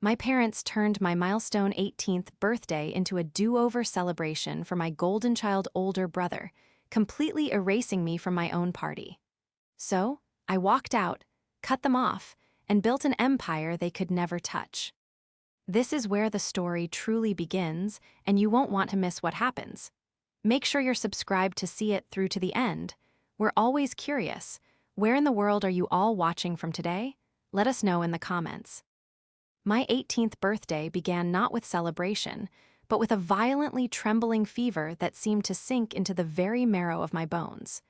My parents turned my milestone 18th birthday into a do-over celebration for my golden child older brother, completely erasing me from my own party. So, I walked out, cut them off, and built an empire they could never touch. This is where the story truly begins, and you won't want to miss what happens. Make sure you're subscribed to see it through to the end. We're always curious. Where in the world are you all watching from today? Let us know in the comments. My 18th birthday began not with celebration, but with a violently trembling fever that seemed to sink into the very marrow of my bones.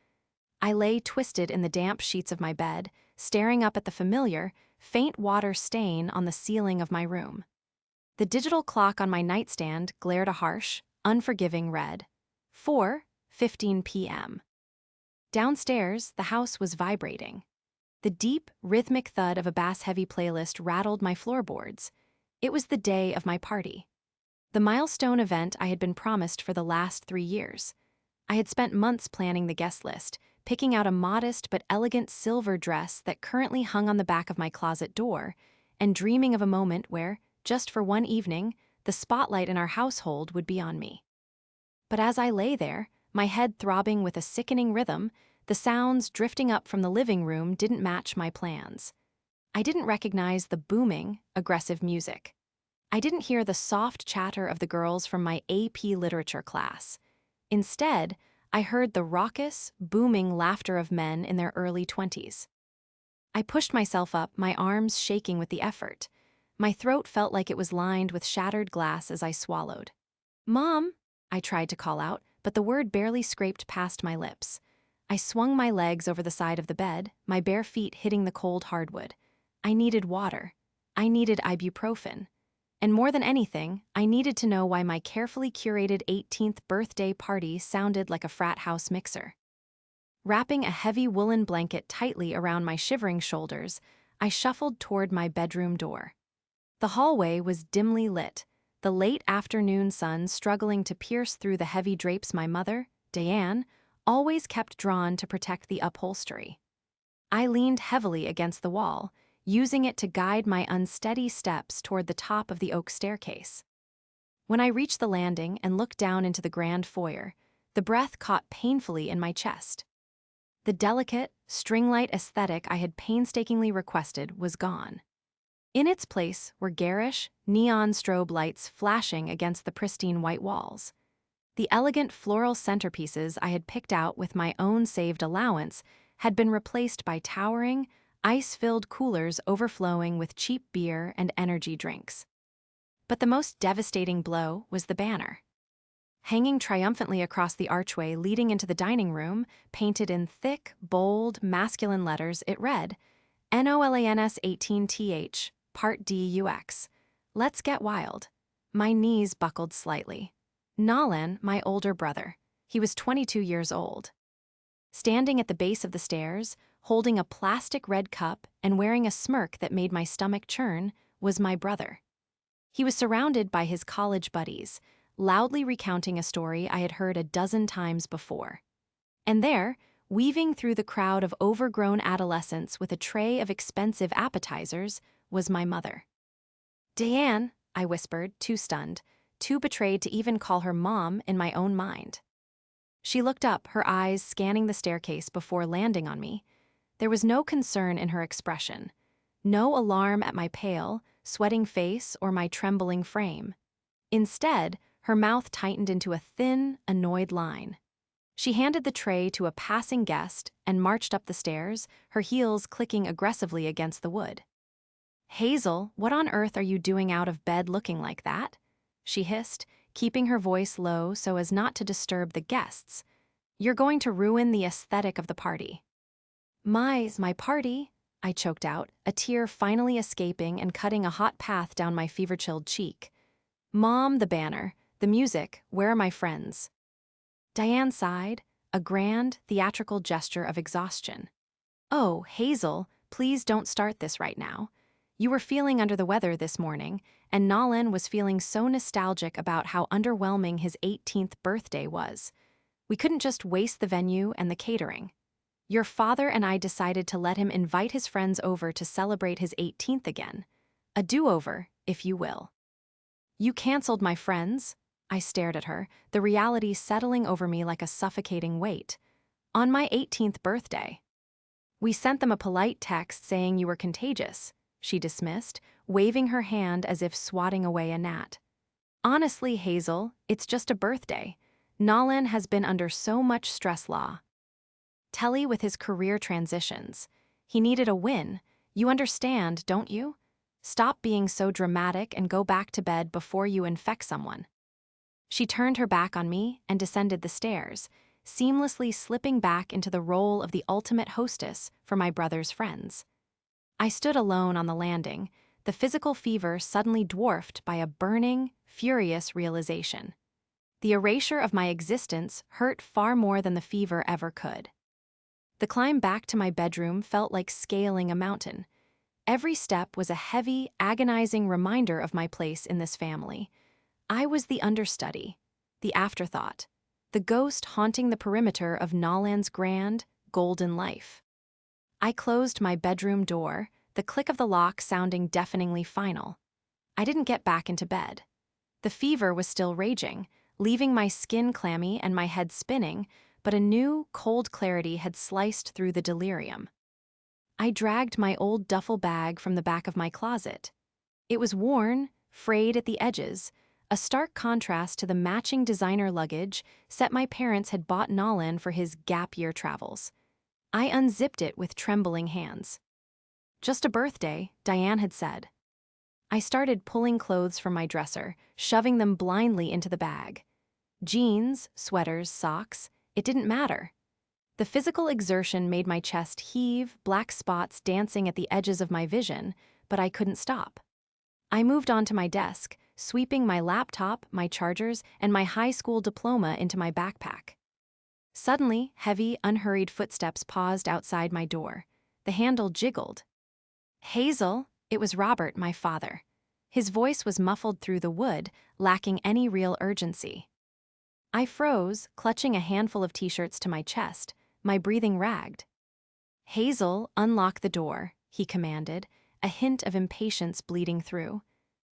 I lay twisted in the damp sheets of my bed, staring up at the familiar, faint water stain on the ceiling of my room. The digital clock on my nightstand glared a harsh, unforgiving red. 4:15 p.m. Downstairs, the house was vibrating. The deep, rhythmic thud of a bass-heavy playlist rattled my floorboards. It was the day of my party. The milestone event I had been promised for the last 3 years. I had spent months planning the guest list, picking out a modest but elegant silver dress that currently hung on the back of my closet door, and dreaming of a moment where, just for one evening, the spotlight in our household would be on me. But as I lay there, my head throbbing with a sickening rhythm, the sounds drifting up from the living room didn't match my plans. I didn't recognize the booming, aggressive music. I didn't hear the soft chatter of the girls from my AP literature class. Instead, I heard the raucous, booming laughter of men in their early 20s. I pushed myself up, my arms shaking with the effort. My throat felt like it was lined with shattered glass as I swallowed. "Mom," I tried to call out, but the word barely scraped past my lips. I swung my legs over the side of the bed, my bare feet hitting the cold hardwood. I needed water. I needed ibuprofen. And more than anything, I needed to know why my carefully curated 18th birthday party sounded like a frat house mixer. Wrapping a heavy woolen blanket tightly around my shivering shoulders, I shuffled toward my bedroom door. The hallway was dimly lit, the late afternoon sun struggling to pierce through the heavy drapes my mother, Diane, always kept drawn to protect the upholstery. I leaned heavily against the wall, using it to guide my unsteady steps toward the top of the oak staircase. When I reached the landing and looked down into the grand foyer, the breath caught painfully in my chest. The delicate, string-light aesthetic I had painstakingly requested was gone. In its place were garish, neon strobe lights flashing against the pristine white walls. The elegant floral centerpieces I had picked out with my own saved allowance had been replaced by towering, ice-filled coolers overflowing with cheap beer and energy drinks. But the most devastating blow was the banner. Hanging triumphantly across the archway leading into the dining room, painted in thick, bold, masculine letters, it read, NOLANS 18TH, Part D UX. Let's get wild. My knees buckled slightly. Nolan, my older brother. He was 22 years old. Standing at the base of the stairs, holding a plastic red cup and wearing a smirk that made my stomach churn, was my brother. He was surrounded by his college buddies, loudly recounting a story I had heard a dozen times before. And there, weaving through the crowd of overgrown adolescents with a tray of expensive appetizers, was my mother. "Diane," I whispered, too stunned, too betrayed to even call her mom in my own mind. She looked up, her eyes scanning the staircase before landing on me. There was no concern in her expression, no alarm at my pale, sweating face or my trembling frame. Instead, her mouth tightened into a thin, annoyed line. She handed the tray to a passing guest and marched up the stairs, her heels clicking aggressively against the wood. "Hazel, what on earth are you doing out of bed looking like that?" she hissed, keeping her voice low so as not to disturb the guests. "You're going to ruin the aesthetic of the party." My party," I choked out, a tear finally escaping and cutting a hot path down my fever-chilled cheek. "Mom, the banner, the music, where are my friends?" Diane sighed, a grand, theatrical gesture of exhaustion. "Oh, Hazel, please don't start this right now. You were feeling under the weather this morning, and Nolan was feeling so nostalgic about how underwhelming his 18th birthday was. We couldn't just waste the venue and the catering. Your father and I decided to let him invite his friends over to celebrate his 18th again. A do-over, if you will. You canceled my friends? I stared at her, the reality settling over me like a suffocating weight. On my 18th birthday. We sent them a polite text saying you were contagious, she dismissed, waving her hand as if swatting away a gnat. Honestly, Hazel, it's just a birthday. Nolan has been under so much stress law. Telly with his career transitions. He needed a win. You understand, don't you? Stop being so dramatic and go back to bed before you infect someone. She turned her back on me and descended the stairs, seamlessly slipping back into the role of the ultimate hostess for my brother's friends. I stood alone on the landing, the physical fever suddenly dwarfed by a burning, furious realization. The erasure of my existence hurt far more than the fever ever could. The climb back to my bedroom felt like scaling a mountain. Every step was a heavy, agonizing reminder of my place in this family. I was the understudy, the afterthought, the ghost haunting the perimeter of Nolan's grand, golden life. I closed my bedroom door, the click of the lock sounding deafeningly final. I didn't get back into bed. The fever was still raging, leaving my skin clammy and my head spinning, but a new, cold clarity had sliced through the delirium. I dragged my old duffel bag from the back of my closet. It was worn, frayed at the edges, a stark contrast to the matching designer luggage set my parents had bought Nolan for his gap year travels. I unzipped it with trembling hands. Just a birthday, Diane had said. I started pulling clothes from my dresser, shoving them blindly into the bag. Jeans, sweaters, socks, it didn't matter. The physical exertion made my chest heave, black spots dancing at the edges of my vision, but I couldn't stop. I moved on to my desk, sweeping my laptop, my chargers, and my high school diploma into my backpack. Suddenly, heavy, unhurried footsteps paused outside my door. The handle jiggled. Hazel, it was Robert, my father. His voice was muffled through the wood, lacking any real urgency. I froze, clutching a handful of t-shirts to my chest, my breathing ragged. Hazel, unlock the door, he commanded, a hint of impatience bleeding through.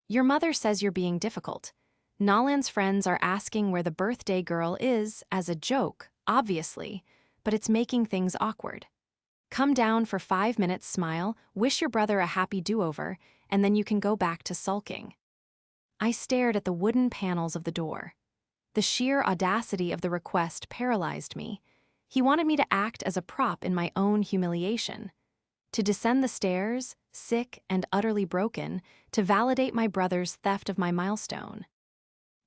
Your mother says you're being difficult. Nolan's friends are asking where the birthday girl is, as a joke, obviously, but it's making things awkward. Come down for 5 minutes, smile, wish your brother a happy do-over, and then you can go back to sulking. I stared at the wooden panels of the door. The sheer audacity of the request paralyzed me. He wanted me to act as a prop in my own humiliation. To descend the stairs, sick and utterly broken, to validate my brother's theft of my milestone.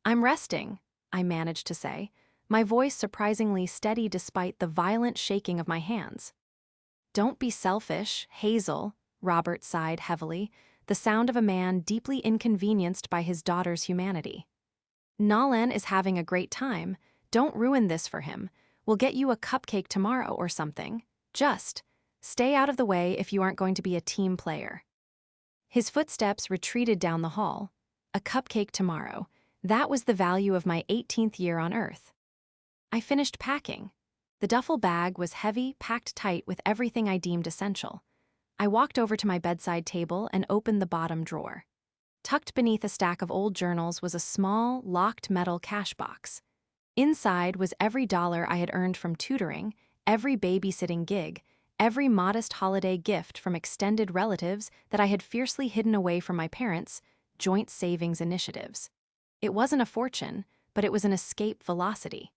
I'm resting, I managed to say, my voice surprisingly steady despite the violent shaking of my hands. Don't be selfish, Hazel, Robert sighed heavily, the sound of a man deeply inconvenienced by his daughter's humanity. Nolan is having a great time. Don't ruin this for him. We'll get you a cupcake tomorrow or something. Just stay out of the way if you aren't going to be a team player. His footsteps retreated down the hall. A cupcake tomorrow. That was the value of my 18th year on Earth. I finished packing. The duffel bag was heavy, packed tight with everything I deemed essential. I walked over to my bedside table and opened the bottom drawer. Tucked beneath a stack of old journals was a small, locked metal cash box. Inside was every dollar I had earned from tutoring, every babysitting gig, every modest holiday gift from extended relatives that I had fiercely hidden away from my parents' joint savings initiatives. It wasn't a fortune, but it was an escape velocity.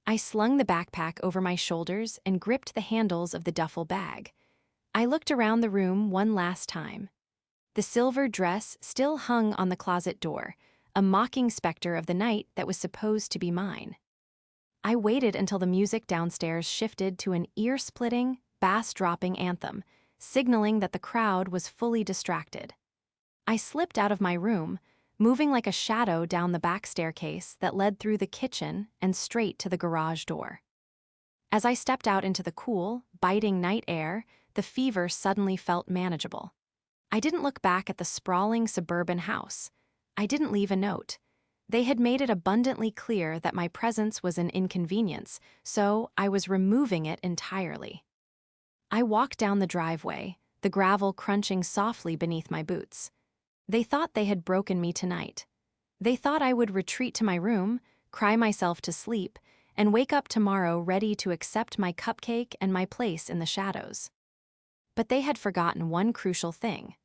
I slung the backpack over my shoulders and gripped the handles of the duffel bag. I looked around the room one last time. The silver dress still hung on the closet door, a mocking specter of the night that was supposed to be mine. I waited until the music downstairs shifted to an ear-splitting, bass-dropping anthem, signaling that the crowd was fully distracted. I slipped out of my room, moving like a shadow down the back staircase that led through the kitchen and straight to the garage door. As I stepped out into the cool, biting night air, the fever suddenly felt manageable. I didn't look back at the sprawling suburban house. I didn't leave a note. They had made it abundantly clear that my presence was an inconvenience, so I was removing it entirely. I walked down the driveway, the gravel crunching softly beneath my boots. They thought they had broken me tonight. They thought I would retreat to my room, cry myself to sleep, and wake up tomorrow ready to accept my cupcake and my place in the shadows. But they had forgotten one crucial thing.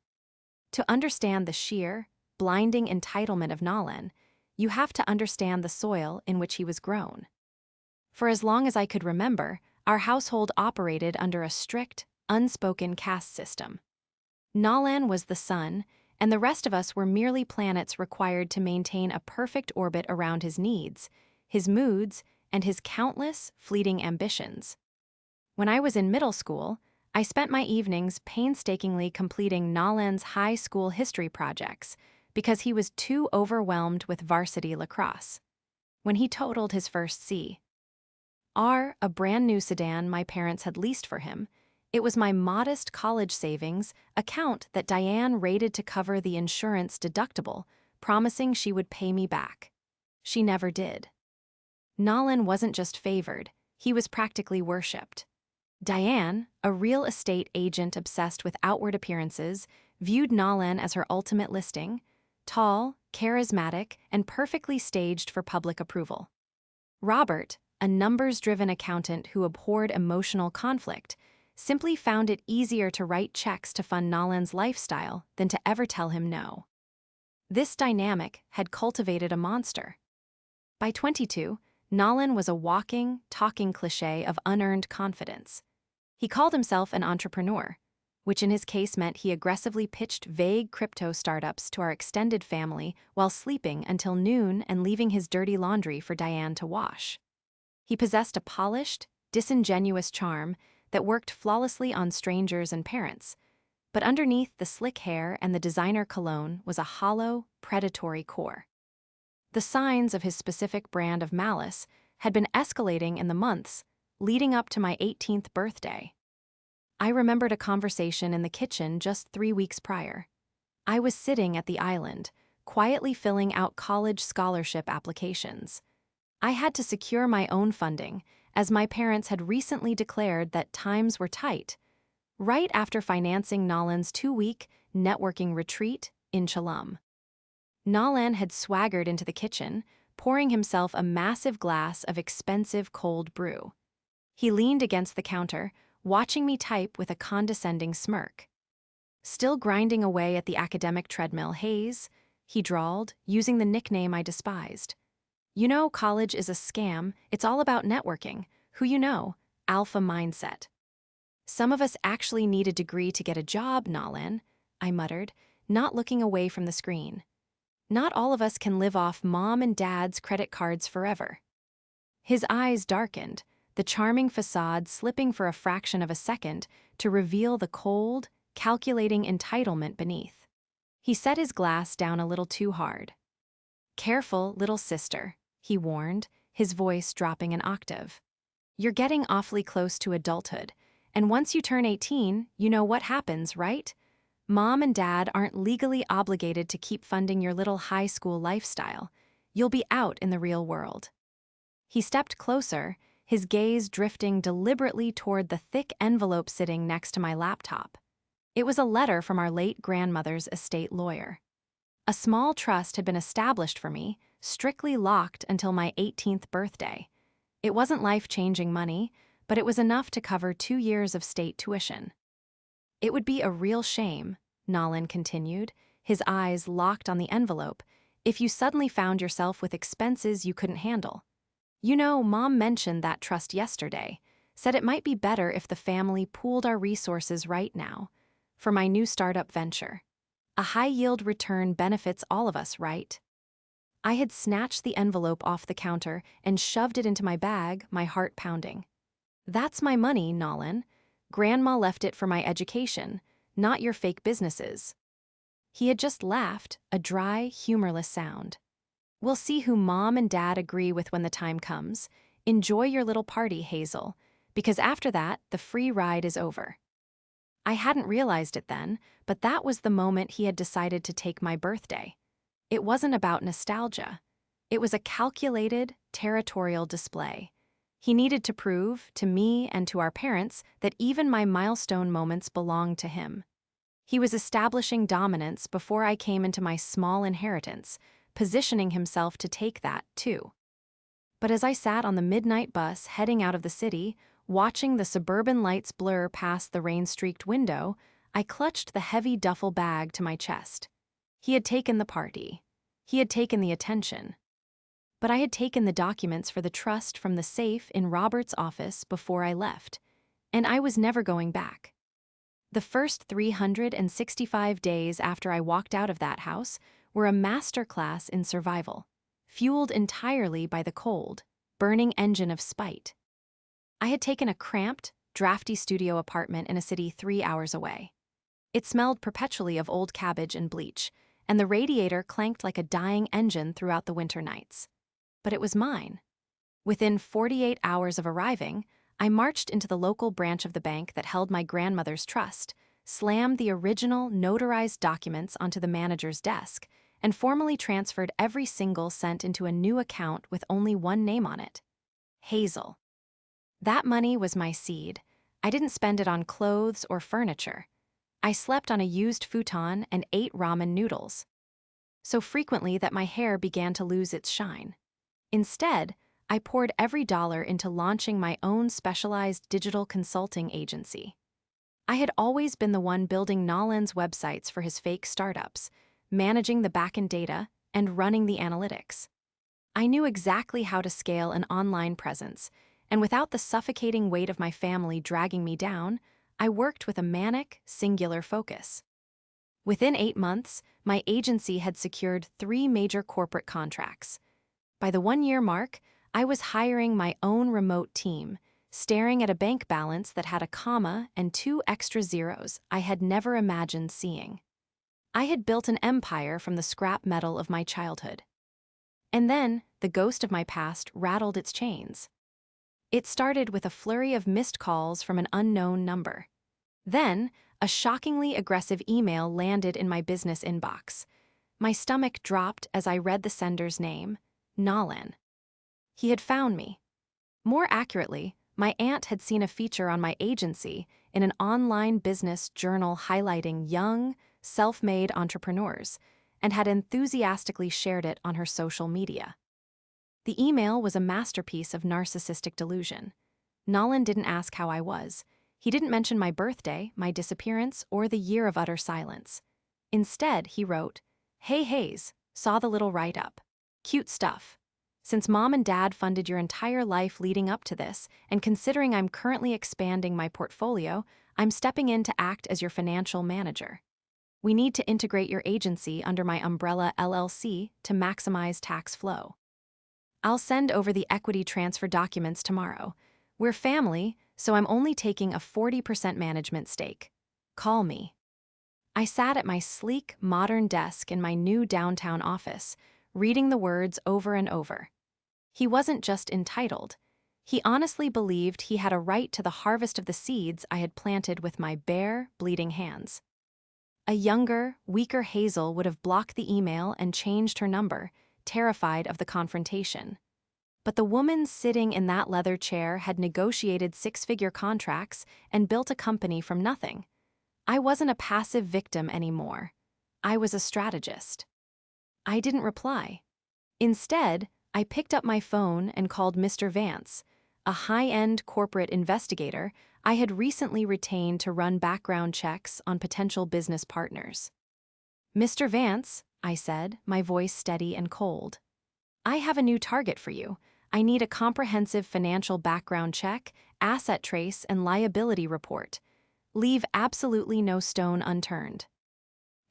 To understand the sheer, blinding entitlement of Nalan, you have to understand the soil in which he was grown. For as long as I could remember, our household operated under a strict, unspoken caste system. Nalan was the sun, and the rest of us were merely planets required to maintain a perfect orbit around his needs, his moods, and his countless, fleeting ambitions. When I was in middle school, I spent my evenings painstakingly completing Nalan's high school history projects because he was too overwhelmed with varsity lacrosse. When he totaled his first C.R., a brand new sedan my parents had leased for him, it was my modest college savings account that Diane raided to cover the insurance deductible, promising she would pay me back. She never did. Nalan wasn't just favored, he was practically worshipped. Diane, a real estate agent obsessed with outward appearances, viewed Nalan as her ultimate listing, tall, charismatic, and perfectly staged for public approval. Robert, a numbers-driven accountant who abhorred emotional conflict, simply found it easier to write checks to fund Nalan's lifestyle than to ever tell him no. This dynamic had cultivated a monster. By 22, Nalan was a walking, talking cliché of unearned confidence. He called himself an entrepreneur, which in his case meant he aggressively pitched vague crypto startups to our extended family while sleeping until noon and leaving his dirty laundry for Diane to wash. He possessed a polished, disingenuous charm that worked flawlessly on strangers and parents, but underneath the slick hair and the designer cologne was a hollow, predatory core. The signs of his specific brand of malice had been escalating in the months leading up to my 18th birthday. I remembered a conversation in the kitchen just 3 weeks prior. I was sitting at the island, quietly filling out college scholarship applications. I had to secure my own funding, as my parents had recently declared that times were tight, right after financing Nalan's 2-week networking retreat in Chelum. Nalan had swaggered into the kitchen, pouring himself a massive glass of expensive cold brew. He leaned against the counter, watching me type with a condescending smirk. Still grinding away at the academic treadmill haze, he drawled, using the nickname I despised. You know, college is a scam. It's all about networking. Who you know, alpha mindset. Some of us actually need a degree to get a job, Nalan, I muttered, not looking away from the screen. Not all of us can live off mom and dad's credit cards forever. His eyes darkened, the charming facade slipping for a fraction of a second to reveal the cold, calculating entitlement beneath. He set his glass down a little too hard. Careful, little sister, he warned, his voice dropping an octave. You're getting awfully close to adulthood, and once you turn 18, you know what happens, right? Mom and Dad aren't legally obligated to keep funding your little high school lifestyle. You'll be out in the real world. He stepped closer, his gaze drifting deliberately toward the thick envelope sitting next to my laptop. It was a letter from our late grandmother's estate lawyer. A small trust had been established for me, strictly locked until my 18th birthday. It wasn't life-changing money, but it was enough to cover 2 years of state tuition. It would be a real shame, Nalan continued, his eyes locked on the envelope, if you suddenly found yourself with expenses you couldn't handle. You know, Mom mentioned that trust yesterday, said it might be better if the family pooled our resources right now, for my new startup venture. A high-yield return benefits all of us, right? I had snatched the envelope off the counter and shoved it into my bag, my heart pounding. That's my money, Nalan. Grandma left it for my education, not your fake businesses. He had just laughed, a dry, humorless sound. We'll see who Mom and Dad agree with when the time comes. Enjoy your little party, Hazel, because after that, the free ride is over. I hadn't realized it then, but that was the moment he had decided to take my birthday. It wasn't about nostalgia. It was a calculated, territorial display. He needed to prove, to me and to our parents, that even my milestone moments belonged to him. He was establishing dominance before I came into my small inheritance, positioning himself to take that, too. But as I sat on the midnight bus heading out of the city, watching the suburban lights blur past the rain-streaked window, I clutched the heavy duffel bag to my chest. He had taken the party. He had taken the attention. But I had taken the documents for the trust from the safe in Robert's office before I left, and I was never going back. The first 365 days after I walked out of that house were a masterclass in survival, fueled entirely by the cold, burning engine of spite. I had taken a cramped, drafty studio apartment in a city 3 hours away. It smelled perpetually of old cabbage and bleach, and the radiator clanked like a dying engine throughout the winter nights. But it was mine. Within 48 hours of arriving, I marched into the local branch of the bank that held my grandmother's trust, slammed the original notarized documents onto the manager's desk, and formally transferred every single cent into a new account with only one name on it: Hazel. That money was my seed. I didn't spend it on clothes or furniture. I slept on a used futon and ate ramen noodles, so frequently that my hair began to lose its shine. Instead, I poured every dollar into launching my own specialized digital consulting agency. I had always been the one building Nolan's websites for his fake startups, managing the backend data, and running the analytics. I knew exactly how to scale an online presence, and without the suffocating weight of my family dragging me down, I worked with a manic, singular focus. Within 8 months, my agency had secured 3 major corporate contracts. By the 1-year mark, I was hiring my own remote team, staring at a bank balance that had a comma and 2 extra zeros I had never imagined seeing. I had built an empire from the scrap metal of my childhood. And then, the ghost of my past rattled its chains. It started with a flurry of missed calls from an unknown number. Then, a shockingly aggressive email landed in my business inbox. My stomach dropped as I read the sender's name: Nolan. He had found me. More accurately, my aunt had seen a feature on my agency in an online business journal highlighting young, self-made entrepreneurs, and had enthusiastically shared it on her social media. The email was a masterpiece of narcissistic delusion. Nolan didn't ask how I was. He didn't mention my birthday, my disappearance, or the year of utter silence. Instead, he wrote, "Hey Hayes, saw the little write-up. Cute stuff. Since Mom and Dad funded your entire life leading up to this, and considering I'm currently expanding my portfolio, I'm stepping in to act as your financial manager. We need to integrate your agency under my umbrella LLC to maximize tax flow. I'll send over the equity transfer documents tomorrow. We're family, so I'm only taking a 40% management stake. Call me." I sat at my sleek, modern desk in my new downtown office, reading the words over and over. He wasn't just entitled. He honestly believed he had a right to the harvest of the seeds I had planted with my bare, bleeding hands. A younger, weaker Hazel would have blocked the email and changed her number, terrified of the confrontation. But the woman sitting in that leather chair had negotiated 6-figure contracts and built a company from nothing. I wasn't a passive victim anymore. I was a strategist. I didn't reply. Instead, I picked up my phone and called Mr. Vance, a high-end corporate investigator I had recently retained to run background checks on potential business partners. "Mr. Vance," I said, my voice steady and cold, "I have a new target for you. I need a comprehensive financial background check, asset trace, and liability report. Leave absolutely no stone unturned."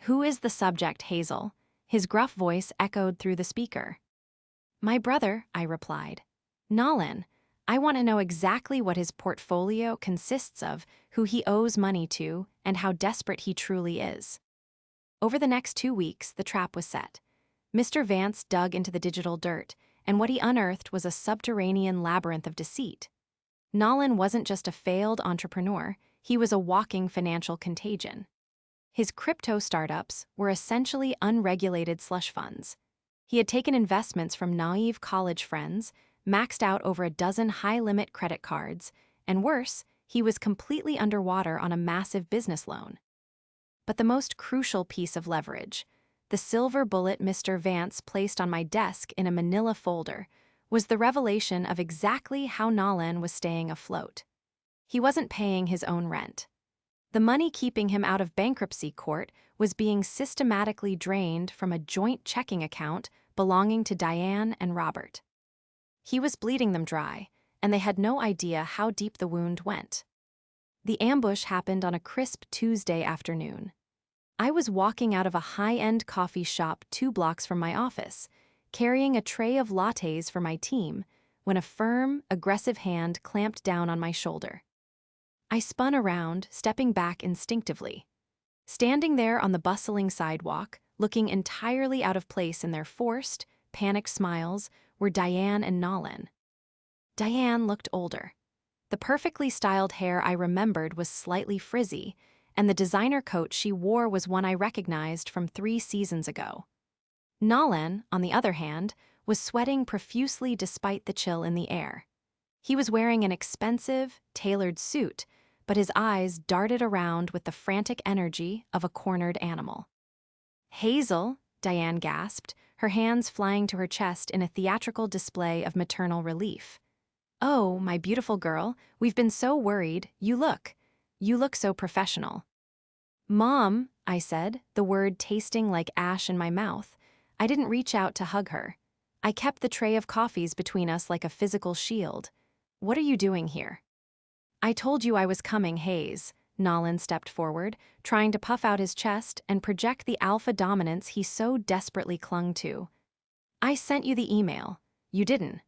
"Who is the subject, Hazel?" His gruff voice echoed through the speaker. "My brother," I replied. "Nolan. I want to know exactly what his portfolio consists of, who he owes money to, and how desperate he truly is." Over the next 2 weeks, the trap was set. Mr. Vance dug into the digital dirt, and what he unearthed was a subterranean labyrinth of deceit. Nolan wasn't just a failed entrepreneur, he was a walking financial contagion. His crypto startups were essentially unregulated slush funds. He had taken investments from naive college friends, maxed out over a dozen high-limit credit cards, and worse, he was completely underwater on a massive business loan. But the most crucial piece of leverage, the silver bullet Mr. Vance placed on my desk in a manila folder, was the revelation of exactly how Nolan was staying afloat. He wasn't paying his own rent. The money keeping him out of bankruptcy court was being systematically drained from a joint checking account belonging to Diane and Robert. He was bleeding them dry, and they had no idea how deep the wound went. The ambush happened on a crisp Tuesday afternoon. I was walking out of a high-end coffee shop 2 blocks from my office, carrying a tray of lattes for my team, when a firm, aggressive hand clamped down on my shoulder. I spun around, stepping back instinctively. Standing there on the bustling sidewalk, looking entirely out of place in their forced, panicked smiles, were Diane and Nolan. Diane looked older. The perfectly styled hair I remembered was slightly frizzy, and the designer coat she wore was one I recognized from 3 seasons ago. Nolan, on the other hand, was sweating profusely despite the chill in the air. He was wearing an expensive, tailored suit, but his eyes darted around with the frantic energy of a cornered animal. "Hazel," Diane gasped, her hands flying to her chest in a theatrical display of maternal relief. "Oh, my beautiful girl, we've been so worried. You look so professional." "Mom," I said, the word tasting like ash in my mouth. I didn't reach out to hug her. I kept the tray of coffees between us like a physical shield. "What are you doing here?" "I told you I was coming, Hayes." Nolan stepped forward, trying to puff out his chest and project the alpha dominance he so desperately clung to. "I sent you the email. You didn't."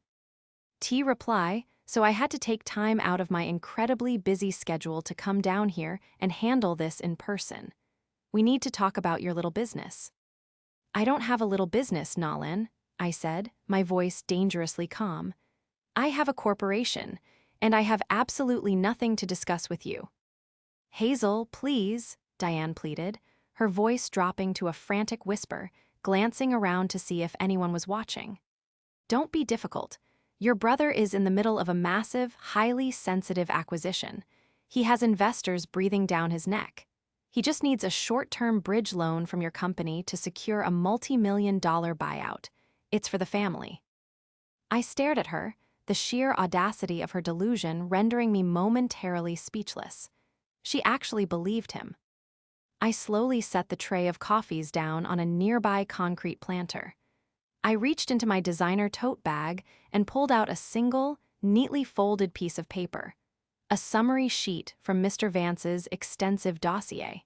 Reply, so I had to take time out of my incredibly busy schedule to come down here and handle this in person. "We need to talk about your little business." "I don't have a little business, Nolan," I said, my voice dangerously calm. "I have a corporation, and I have absolutely nothing to discuss with you." "Hazel, please," Diane pleaded, her voice dropping to a frantic whisper, glancing around to see if anyone was watching. "Don't be difficult. Your brother is in the middle of a massive, highly sensitive acquisition. He has investors breathing down his neck. He just needs a short-term bridge loan from your company to secure a multi-million-dollar buyout. It's for the family." I stared at her, the sheer audacity of her delusion rendering me momentarily speechless. She actually believed him. I slowly set the tray of coffees down on a nearby concrete planter. I reached into my designer tote bag and pulled out a single, neatly folded piece of paper, a summary sheet from Mr. Vance's extensive dossier.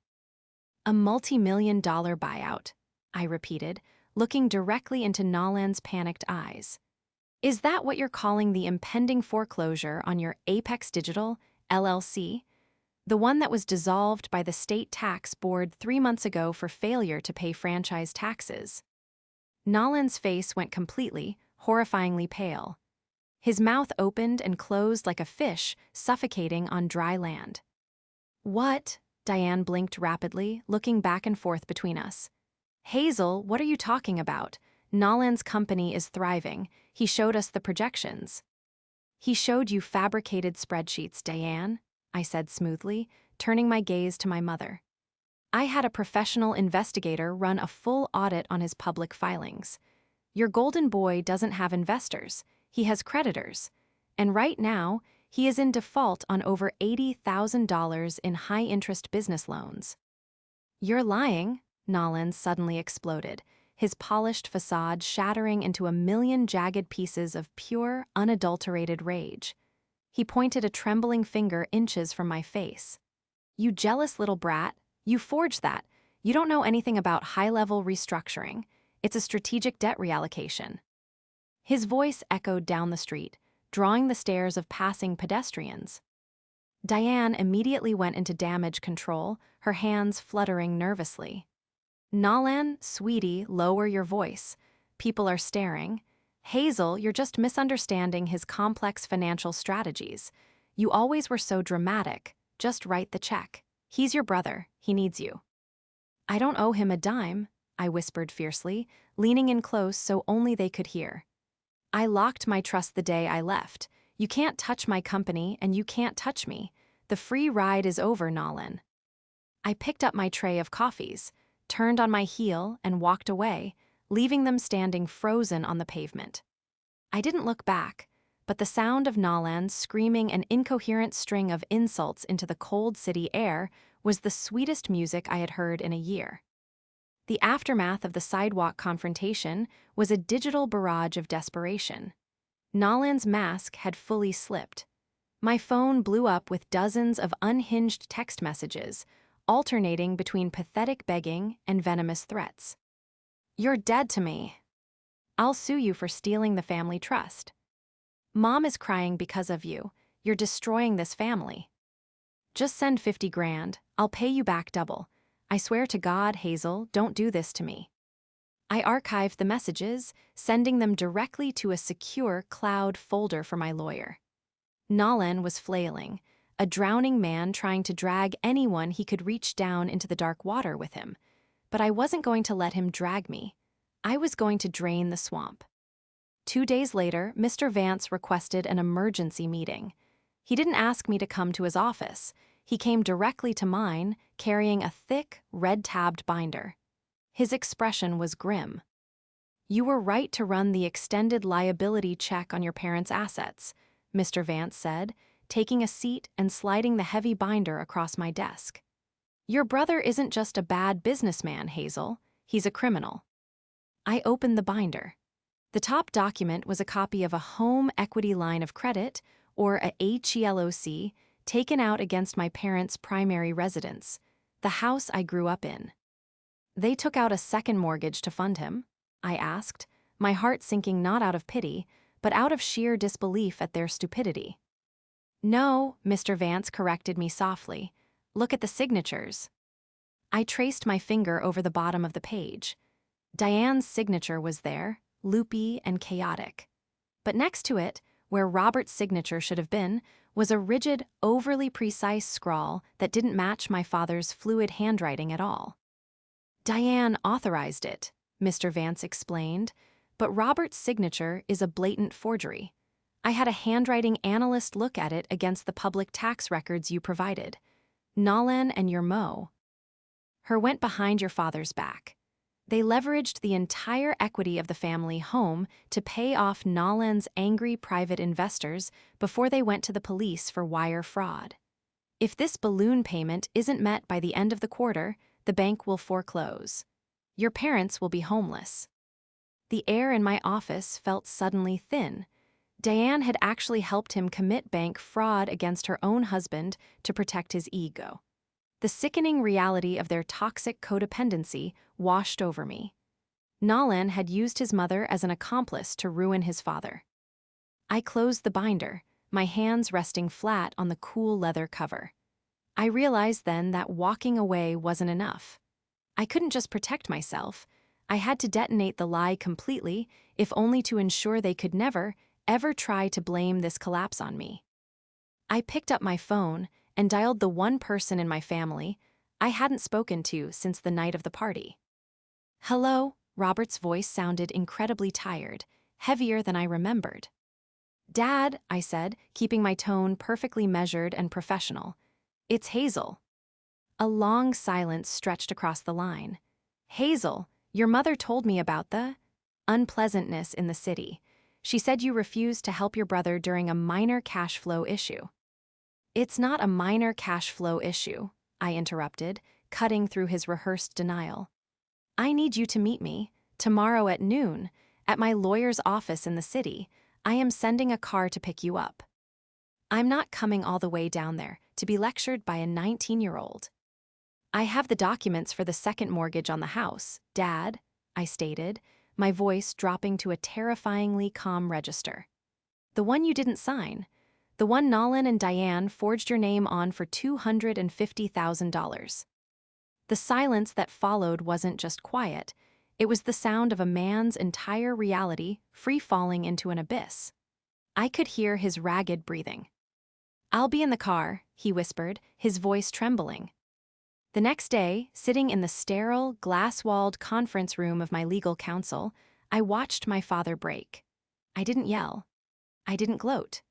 "A multi-million-dollar buyout," I repeated, looking directly into Nolan's panicked eyes. "Is that what you're calling the impending foreclosure on your Apex Digital, LLC? The one that was dissolved by the state tax board 3 months ago for failure to pay franchise taxes?" Nolan's face went completely, horrifyingly pale. His mouth opened and closed like a fish suffocating on dry land. "What?" Diane blinked rapidly, looking back and forth between us. "Hazel, what are you talking about? Nolan's company is thriving. He showed us the projections." "He showed you fabricated spreadsheets, Diane," I said smoothly, turning my gaze to my mother. "I had a professional investigator run a full audit on his public filings. Your golden boy doesn't have investors, he has creditors. And right now, he is in default on over $80,000 in high-interest business loans." "You're lying," Nolan suddenly exploded, his polished facade shattering into a million jagged pieces of pure, unadulterated rage. He pointed a trembling finger inches from my face. "You jealous little brat, you forged that. You don't know anything about high-level restructuring. It's a strategic debt reallocation." His voice echoed down the street, drawing the stares of passing pedestrians. Diane immediately went into damage control, her hands fluttering nervously. "Nolan, sweetie, lower your voice. People are staring. Hazel, you're just misunderstanding his complex financial strategies. You always were so dramatic. Just write the check. He's your brother. He needs you." "I don't owe him a dime," I whispered fiercely, leaning in close so only they could hear. "I locked my trust the day I left. You can't touch my company and you can't touch me. The free ride is over, Nolan." I picked up my tray of coffees, turned on my heel, and walked away, leaving them standing frozen on the pavement. I didn't look back, but the sound of Nolan screaming an incoherent string of insults into the cold city air was the sweetest music I had heard in a year. The aftermath of the sidewalk confrontation was a digital barrage of desperation. Nolan's mask had fully slipped. My phone blew up with dozens of unhinged text messages, alternating between pathetic begging and venomous threats. "You're dead to me. I'll sue you for stealing the family trust. Mom is crying because of you. You're destroying this family. Just send 50 grand. I'll pay you back double. I swear to God, Hazel, don't do this to me." I archived the messages, sending them directly to a secure cloud folder for my lawyer. Nolan was flailing, a drowning man trying to drag anyone he could reach down into the dark water with him. But I wasn't going to let him drag me. I was going to drain the swamp. 2 days later, Mr. Vance requested an emergency meeting. He didn't ask me to come to his office. He came directly to mine, carrying a thick, red-tabbed binder. His expression was grim. "You were right to run the extended liability check on your parents' assets," Mr. Vance said, taking a seat and sliding the heavy binder across my desk. "Your brother isn't just a bad businessman, Hazel. He's a criminal." I opened the binder. The top document was a copy of a home equity line of credit, or a HELOC, taken out against my parents' primary residence, the house I grew up in. "They took out a second mortgage to fund him?" I asked, my heart sinking not out of pity, but out of sheer disbelief at their stupidity. "No," Mr. Vance corrected me softly. "Look at the signatures." I traced my finger over the bottom of the page. Diane's signature was there, loopy and chaotic. But next to it, where Robert's signature should have been, was a rigid, overly precise scrawl that didn't match my father's fluid handwriting at all. "Diane authorized it," Mr. Vance explained, "but Robert's signature is a blatant forgery. I had a handwriting analyst look at it against the public tax records you provided. Nolan and your Mo. Her went behind your father's back. They leveraged the entire equity of the family home to pay off Nolan's angry private investors before they went to the police for wire fraud. If this balloon payment isn't met by the end of the quarter, the bank will foreclose. Your parents will be homeless." The air in my office felt suddenly thin. Diane had actually helped him commit bank fraud against her own husband to protect his ego. The sickening reality of their toxic codependency washed over me. Nolan had used his mother as an accomplice to ruin his father. I closed the binder, my hands resting flat on the cool leather cover. I realized then that walking away wasn't enough. I couldn't just protect myself. I had to detonate the lie completely, if only to ensure they could never, ever try to blame this collapse on me. I picked up my phone and dialed the one person in my family I hadn't spoken to since the night of the party. "Hello," Robert's voice sounded incredibly tired, heavier than I remembered. "Dad," I said, keeping my tone perfectly measured and professional. "It's Hazel." A long silence stretched across the line. "Hazel, your mother told me about the unpleasantness in the city. She said you refused to help your brother during a minor cash flow issue." "It's not a minor cash flow issue," I interrupted, cutting through his rehearsed denial. "I need you to meet me, tomorrow at noon, at my lawyer's office in the city. I am sending a car to pick you up. I'm not coming all the way down there to be lectured by a 19-year-old. I have the documents for the second mortgage on the house, Dad," I stated, my voice dropping to a terrifyingly calm register. "The one you didn't sign. The one Nolan and Diane forged your name on for $250,000. The silence that followed wasn't just quiet. It was the sound of a man's entire reality free-falling into an abyss. I could hear his ragged breathing. "I'll be in the car," he whispered, his voice trembling. The next day, sitting in the sterile, glass-walled conference room of my legal counsel, I watched my father break. I didn't yell. I didn't gloat.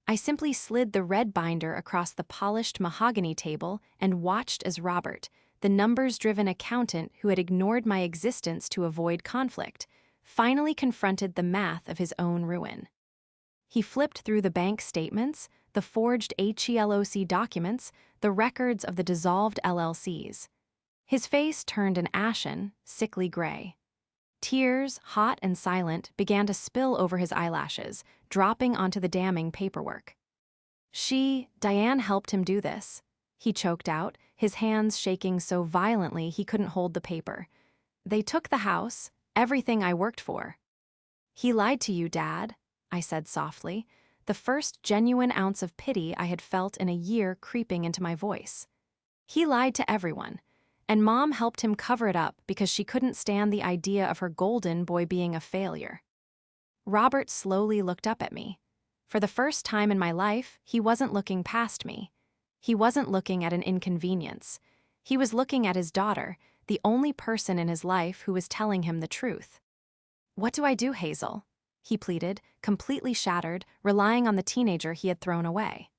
I simply slid the red binder across the polished mahogany table and watched as Robert, the numbers-driven accountant who had ignored my existence to avoid conflict, finally confronted the math of his own ruin. He flipped through the bank statements, the forged HELOC documents, the records of the dissolved LLCs. His face turned an ashen, sickly gray. Tears, hot and silent, began to spill over his eyelashes, dropping onto the damning paperwork. Diane helped him do this. He choked out, his hands shaking so violently he couldn't hold the paper. They took the house, everything I worked for. He lied to you, Dad, I said softly, the first genuine ounce of pity I had felt in a year creeping into my voice. He lied to everyone, and Mom helped him cover it up because she couldn't stand the idea of her golden boy being a failure. Robert slowly looked up at me. For the first time in my life, he wasn't looking past me. He wasn't looking at an inconvenience. He was looking at his daughter, the only person in his life who was telling him the truth. "What do I do, Hazel?" he pleaded, completely shattered, relying on the teenager he had thrown away.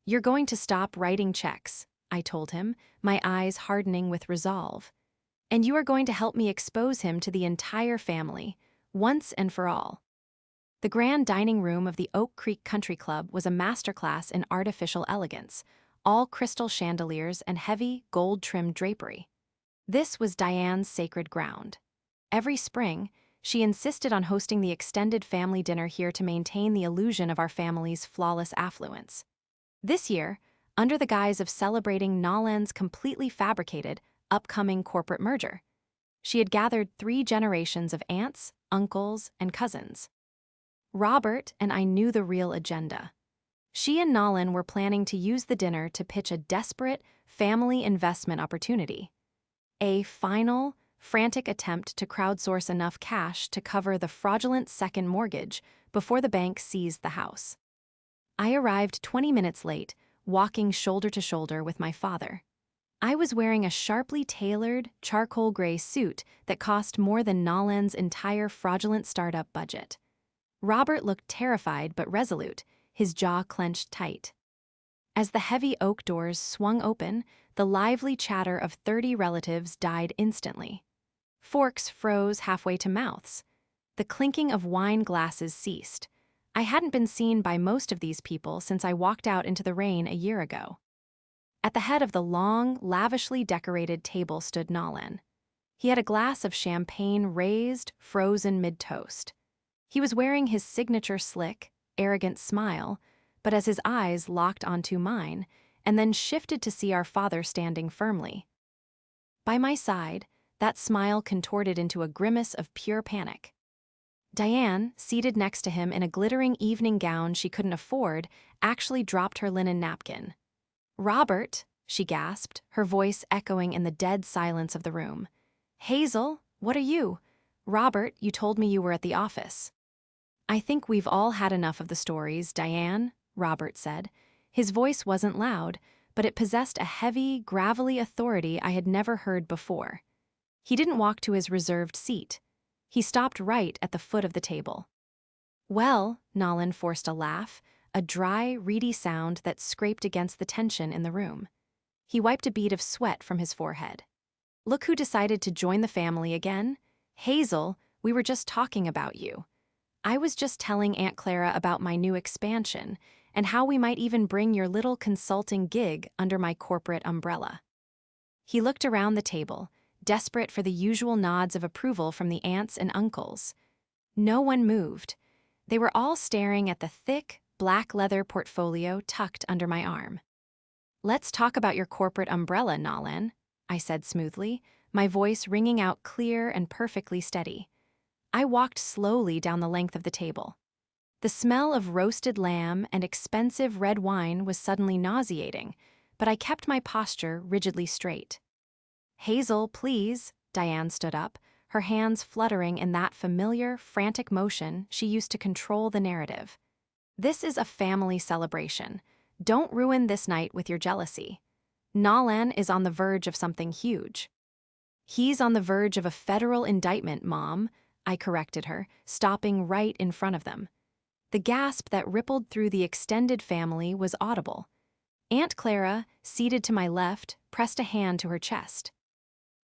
"You're going to stop writing checks," I told him, my eyes hardening with resolve. "And you are going to help me expose him to the entire family, once and for all." The grand dining room of the Oak Creek Country Club was a masterclass in artificial elegance, all crystal chandeliers and heavy, gold-trimmed drapery. This was Diane's sacred ground. Every spring, she insisted on hosting the extended family dinner here to maintain the illusion of our family's flawless affluence. This year, under the guise of celebrating Nolan's completely fabricated, upcoming corporate merger, she had gathered 3 generations of aunts, uncles, and cousins. Robert and I knew the real agenda. She and Nolan were planning to use the dinner to pitch a desperate family investment opportunity. A final, frantic attempt to crowdsource enough cash to cover the fraudulent second mortgage before the bank seized the house. I arrived 20 minutes late, walking shoulder to shoulder with my father. I was wearing a sharply tailored, charcoal gray suit that cost more than Nolan's entire fraudulent startup budget. Robert looked terrified but resolute, his jaw clenched tight. As the heavy oak doors swung open, the lively chatter of 30 relatives died instantly. Forks froze halfway to mouths. The clinking of wine glasses ceased. I hadn't been seen by most of these people since I walked out into the rain a year ago. At the head of the long, lavishly decorated table stood Nolan. He had a glass of champagne raised, frozen mid-toast. He was wearing his signature slick, arrogant smile, but as his eyes locked onto mine, and then shifted to see our father standing firmly. By my side, that smile contorted into a grimace of pure panic. Diane, seated next to him in a glittering evening gown she couldn't afford, actually dropped her linen napkin. "Robert," she gasped, her voice echoing in the dead silence of the room. "Hazel, what are you? Robert, you told me you were at the office." "I think we've all had enough of the stories, Diane," Robert said. His voice wasn't loud, but it possessed a heavy, gravelly authority I had never heard before. He didn't walk to his reserved seat. He stopped right at the foot of the table. "Well," Nolan forced a laugh, a dry, reedy sound that scraped against the tension in the room. He wiped a bead of sweat from his forehead. "Look who decided to join the family again. Hazel, we were just talking about you. I was just telling Aunt Clara about my new expansion and how we might even bring your little consulting gig under my corporate umbrella." He looked around the table, desperate for the usual nods of approval from the aunts and uncles. No one moved. They were all staring at the thick, black leather portfolio tucked under my arm. "Let's talk about your corporate umbrella, Nolan," I said smoothly, my voice ringing out clear and perfectly steady. I walked slowly down the length of the table. The smell of roasted lamb and expensive red wine was suddenly nauseating, but I kept my posture rigidly straight. "Hazel, please," Diane stood up, her hands fluttering in that familiar, frantic motion she used to control the narrative. "This is a family celebration. Don't ruin this night with your jealousy. Nolan is on the verge of something huge." "He's on the verge of a federal indictment, Mom," I corrected her, stopping right in front of them. The gasp that rippled through the extended family was audible. Aunt Clara, seated to my left, pressed a hand to her chest.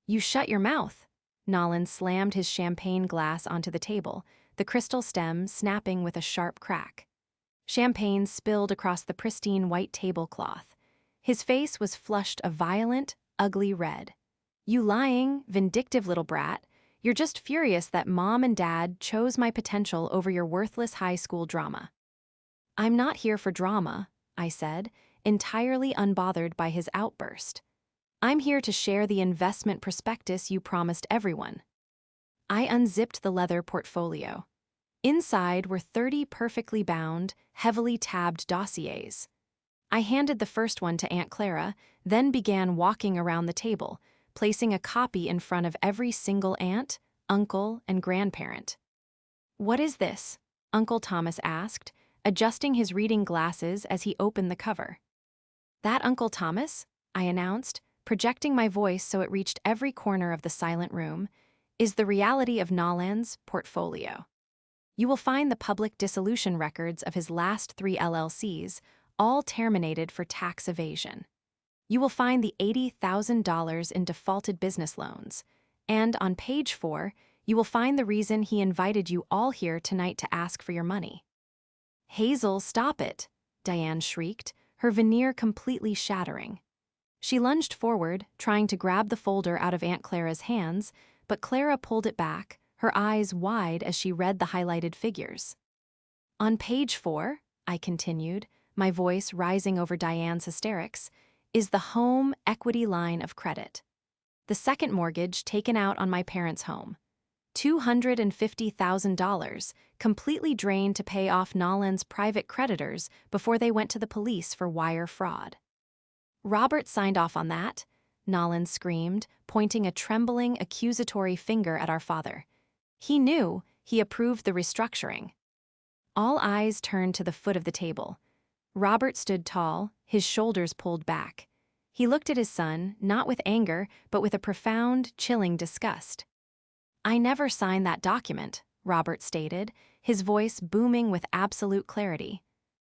"You shut your mouth." Nolan slammed his champagne glass onto the table, the crystal stem snapping with a sharp crack. Champagne spilled across the pristine white tablecloth. His face was flushed a violent, ugly red. "You lying, vindictive little brat. You're just furious that Mom and Dad chose my potential over your worthless high school drama." "I'm not here for drama," I said, entirely unbothered by his outburst. "I'm here to share the investment prospectus you promised everyone." I unzipped the leather portfolio. Inside were 30 perfectly bound, heavily tabbed dossiers. I handed the first one to Aunt Clara, then began walking around the table, placing a copy in front of every single aunt, uncle, and grandparent. "What is this?" Uncle Thomas asked, adjusting his reading glasses as he opened the cover. "That Uncle Thomas," I announced, projecting my voice so it reached every corner of the silent room, "is the reality of Nolan's portfolio. You will find the public dissolution records of his last 3 LLCs, all terminated for tax evasion. You will find the $80,000 in defaulted business loans. And on page 4, you will find the reason he invited you all here tonight to ask for your money." "Hazel, stop it," Diane shrieked, her veneer completely shattering. She lunged forward, trying to grab the folder out of Aunt Clara's hands, but Clara pulled it back, her eyes wide as she read the highlighted figures. "On page 4, I continued, my voice rising over Diane's hysterics, "is the home equity line of credit. The second mortgage taken out on my parents' home. $250,000, completely drained to pay off Nolan's private creditors before they went to the police for wire fraud." "Robert signed off on that," Nolan screamed, pointing a trembling, accusatory finger at our father. "He knew, he approved the restructuring." All eyes turned to the foot of the table. Robert stood tall, his shoulders pulled back. He looked at his son, not with anger, but with a profound, chilling disgust. "I never signed that document," Robert stated, his voice booming with absolute clarity.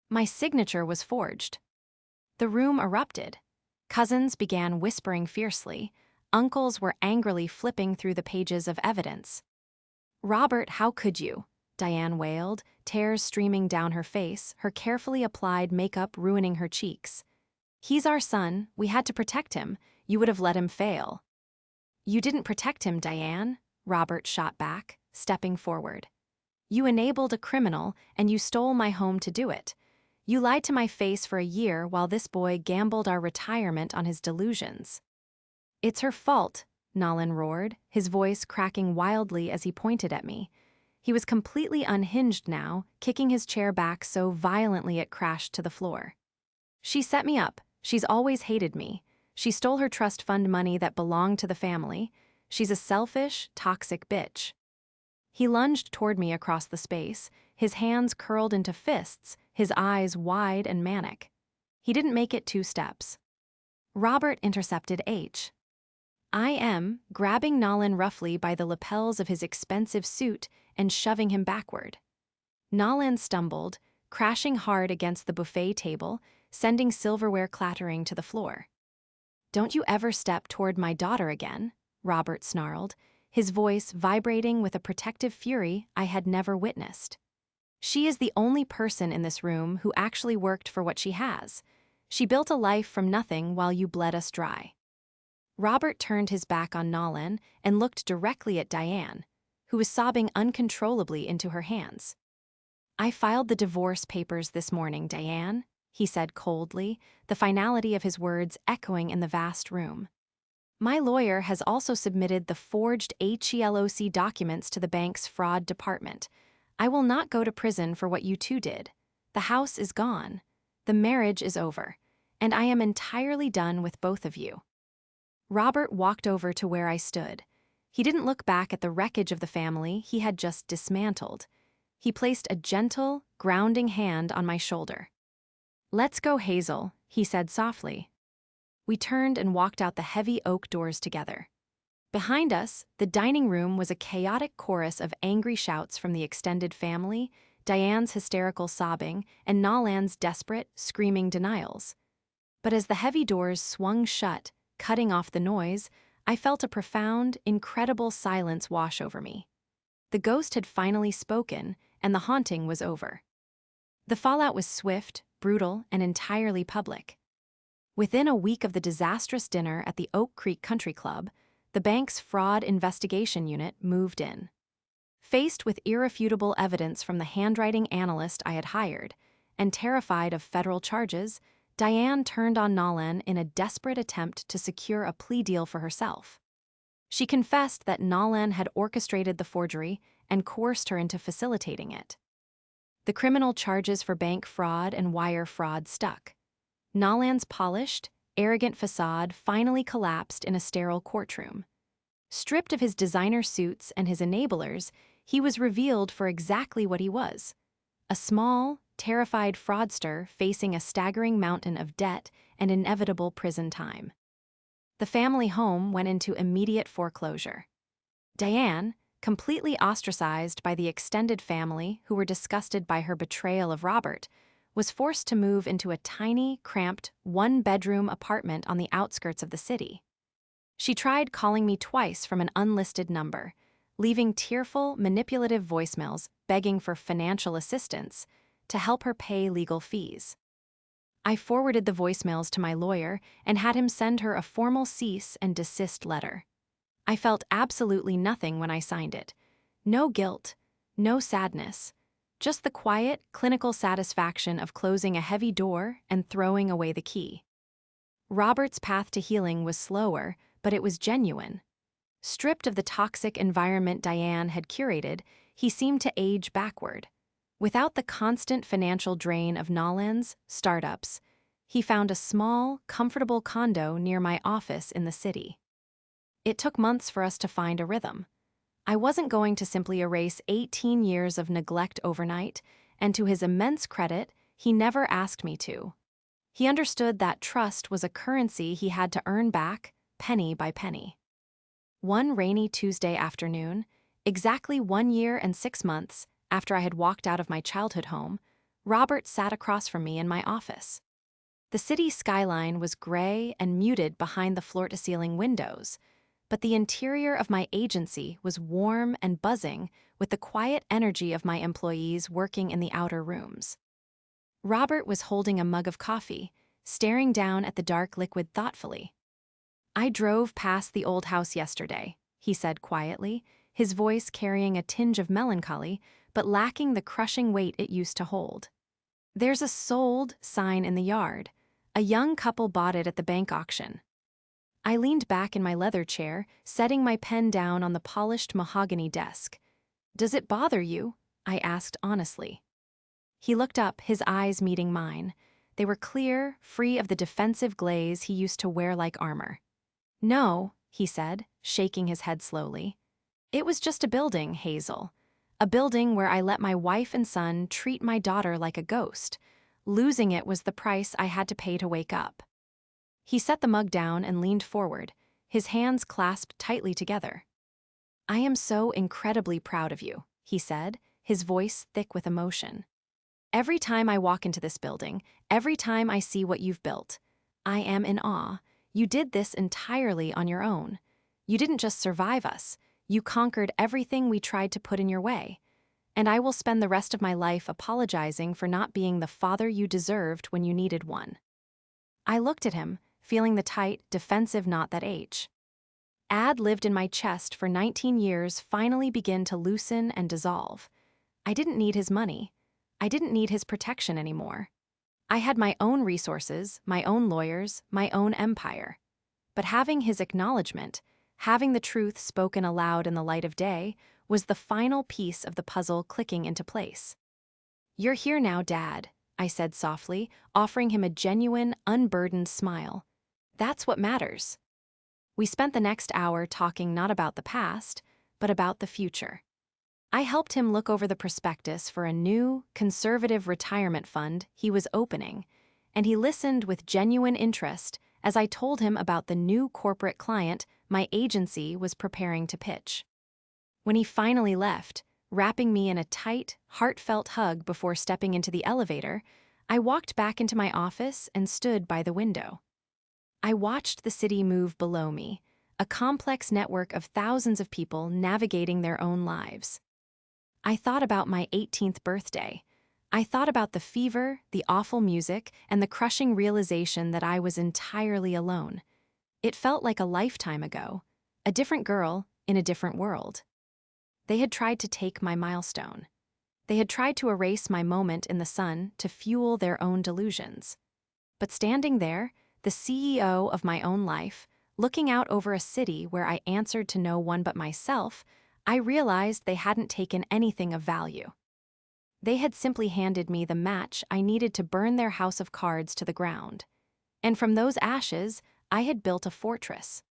"My signature was forged." The room erupted. Cousins began whispering fiercely. Uncles were angrily flipping through the pages of evidence. "Robert, how could you?" Diane wailed, tears streaming down her face, her carefully applied makeup ruining her cheeks. "He's our son. We had to protect him. You would have let him fail." "You didn't protect him, Diane," Robert shot back, stepping forward. "You enabled a criminal, and you stole my home to do it. You lied to my face for a year while this boy gambled our retirement on his delusions." "It's her fault," Nolan roared, his voice cracking wildly as he pointed at me. He was completely unhinged now, kicking his chair back so violently it crashed to the floor. "She set me up. She's always hated me. She stole her trust fund money that belonged to the family. She's a selfish, toxic bitch." He lunged toward me across the space, his hands curled into fists, his eyes wide and manic. He didn't make it 2 steps. Robert intercepted H. I am, grabbing Nolan roughly by the lapels of his expensive suit and shoving him backward. Nolan stumbled, crashing hard against the buffet table, sending silverware clattering to the floor. "Don't you ever step toward my daughter again," Robert snarled, his voice vibrating with a protective fury I had never witnessed. "She is the only person in this room who actually worked for what she has. She built a life from nothing while you bled us dry." Robert turned his back on Nolan and looked directly at Diane, who was sobbing uncontrollably into her hands. "I filed the divorce papers this morning, Diane," he said coldly, the finality of his words echoing in the vast room. "My lawyer has also submitted the forged HELOC documents to the bank's fraud department. I will not go to prison for what you two did. The house is gone. The marriage is over. And I am entirely done with both of you." Robert walked over to where I stood. He didn't look back at the wreckage of the family he had just dismantled. He placed a gentle, grounding hand on my shoulder. "Let's go, Hazel," he said softly. We turned and walked out the heavy oak doors together. Behind us, the dining room was a chaotic chorus of angry shouts from the extended family, Diane's hysterical sobbing, and Nolan's desperate, screaming denials. But as the heavy doors swung shut, cutting off the noise, I felt a profound, incredible silence wash over me. The ghost had finally spoken, and the haunting was over. The fallout was swift, brutal, and entirely public. Within a week of the disastrous dinner at the Oak Creek Country Club, the bank's fraud investigation unit moved in. Faced with irrefutable evidence from the handwriting analyst I had hired, and terrified of federal charges, Diane turned on Nolan in a desperate attempt to secure a plea deal for herself. She confessed that Nolan had orchestrated the forgery and coerced her into facilitating it. The criminal charges for bank fraud and wire fraud stuck. Nolan's polished, arrogant facade finally collapsed in a sterile courtroom. Stripped of his designer suits and his enablers, he was revealed for exactly what he was: a small, terrified fraudster facing a staggering mountain of debt and inevitable prison time. The family home went into immediate foreclosure. Diane, completely ostracized by the extended family who were disgusted by her betrayal of Robert, was forced to move into a tiny, cramped, one-bedroom apartment on the outskirts of the city. She tried calling me twice from an unlisted number, leaving tearful, manipulative voicemails begging for financial assistance to help her pay legal fees. I forwarded the voicemails to my lawyer and had him send her a formal cease and desist letter. I felt absolutely nothing when I signed it. No guilt, no sadness, just the quiet, clinical satisfaction of closing a heavy door and throwing away the key. Robert's path to healing was slower, but it was genuine. Stripped of the toxic environment Diane had curated, he seemed to age backward. Without the constant financial drain of Nolan's startups, he found a small, comfortable condo near my office in the city. It took months for us to find a rhythm. I wasn't going to simply erase 18 years of neglect overnight, and to his immense credit, he never asked me to. He understood that trust was a currency he had to earn back, penny by penny. One rainy Tuesday afternoon, exactly 1 year and 6 months after I had walked out of my childhood home, Robert sat across from me in my office. The city skyline was gray and muted behind the floor-to-ceiling windows, but the interior of my agency was warm and buzzing with the quiet energy of my employees working in the outer rooms. Robert was holding a mug of coffee, staring down at the dark liquid thoughtfully. "I drove past the old house yesterday," he said quietly, his voice carrying a tinge of melancholy, but lacking the crushing weight it used to hold. "There's a sold sign in the yard. A young couple bought it at the bank auction." I leaned back in my leather chair, setting my pen down on the polished mahogany desk. "Does it bother you?" I asked honestly. He looked up, his eyes meeting mine. They were clear, free of the defensive glaze he used to wear like armor. "No," he said, shaking his head slowly. "It was just a building, Hazel. A building where I let my wife and son treat my daughter like a ghost. Losing it was the price I had to pay to wake up." He set the mug down and leaned forward, his hands clasped tightly together. "I am so incredibly proud of you," he said, his voice thick with emotion. "Every time I walk into this building, every time I see what you've built, I am in awe. You did this entirely on your own. You didn't just survive us, you conquered everything we tried to put in your way. And I will spend the rest of my life apologizing for not being the father you deserved when you needed one." I looked at him, feeling the tight, defensive knot that lived in my chest for 19 years finally begin to loosen and dissolve. I didn't need his money. I didn't need his protection anymore. I had my own resources, my own lawyers, my own empire. But having his acknowledgement, having the truth spoken aloud in the light of day, was the final piece of the puzzle clicking into place. "You're here now, Dad," I said softly, offering him a genuine, unburdened smile. "That's what matters." We spent the next hour talking not about the past, but about the future. I helped him look over the prospectus for a new, conservative retirement fund he was opening, and he listened with genuine interest as I told him about the new corporate client my agency was preparing to pitch. When he finally left, wrapping me in a tight, heartfelt hug before stepping into the elevator, I walked back into my office and stood by the window. I watched the city move below me, a complex network of thousands of people navigating their own lives. I thought about my 18th birthday. I thought about the fever, the awful music, and the crushing realization that I was entirely alone. It felt like a lifetime ago, a different girl in a different world. They had tried to take my milestone. They had tried to erase my moment in the sun to fuel their own delusions. But standing there, the CEO of my own life, looking out over a city where I answered to no one but myself, I realized they hadn't taken anything of value. They had simply handed me the match I needed to burn their house of cards to the ground. And from those ashes, I had built a fortress.